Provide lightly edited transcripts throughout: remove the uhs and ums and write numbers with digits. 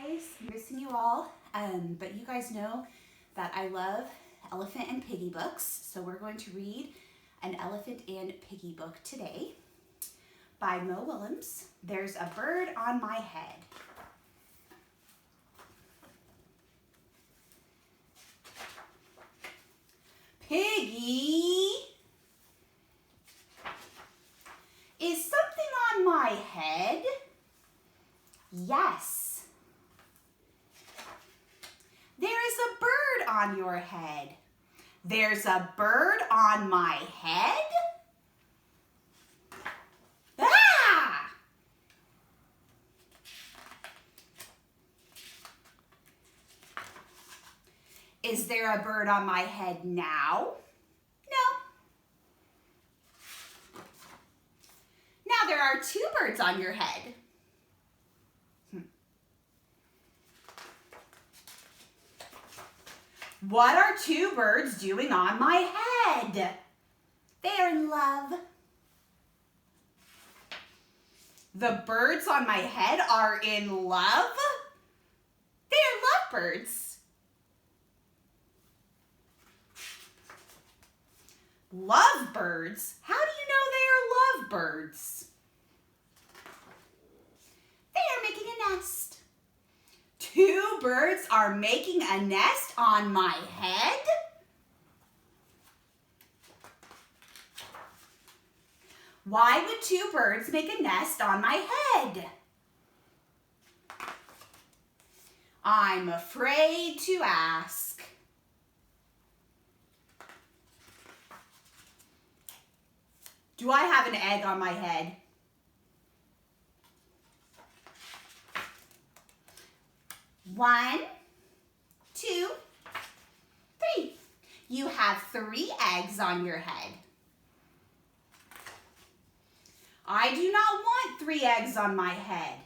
guys. I'm missing you all, but you guys know that I love Elephant and Piggie books, so we're going to read an Elephant and Piggie book today by Mo Willems. There's a bird on my head. Piggie, is something on my head? Yes. There is a bird on your head. There's a bird on my head? Ah! Is there a bird on my head now? No. Now there are two birds on your head. What are two birds doing on my head? They're in love. The birds on my head are in love? They're lovebirds. Lovebirds? How do you know they are lovebirds? They are making a nest. Two birds are making a nest on my head? Why would two birds make a nest on my head? I'm afraid to ask. Do I have an egg on my head? One, two, three. You have 3 eggs on your head. I do not want 3 eggs on my head.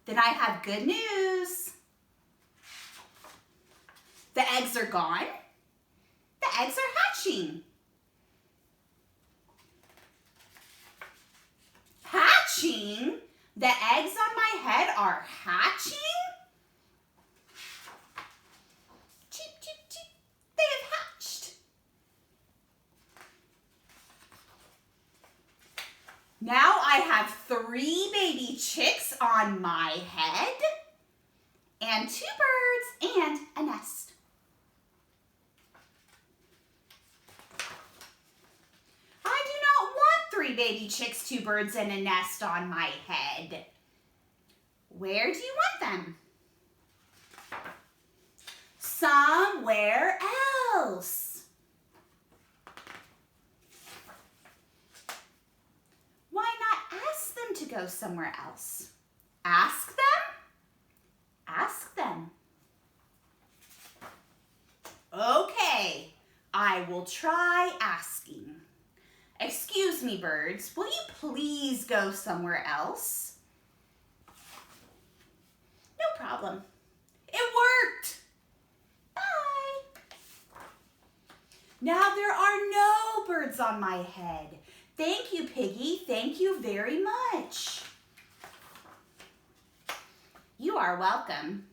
Then I have good news. The eggs are gone. The eggs are hatching. Hatching? The eggs on my head are hatching? Cheep, cheep, cheep. They have hatched. Now I have 3 baby chicks on my head and 2 birds and a nest. I do not want 3 baby chicks, 2 birds, and a nest on my head. Where do you want them? Somewhere else. Why not ask them to go somewhere else? Ask them? Ask them. Okay, I will try asking. Excuse me, birds, will you please go somewhere else? No problem. It worked. Bye. Now there are no birds on my head. Thank you, Piggie. Thank you very much. You are welcome.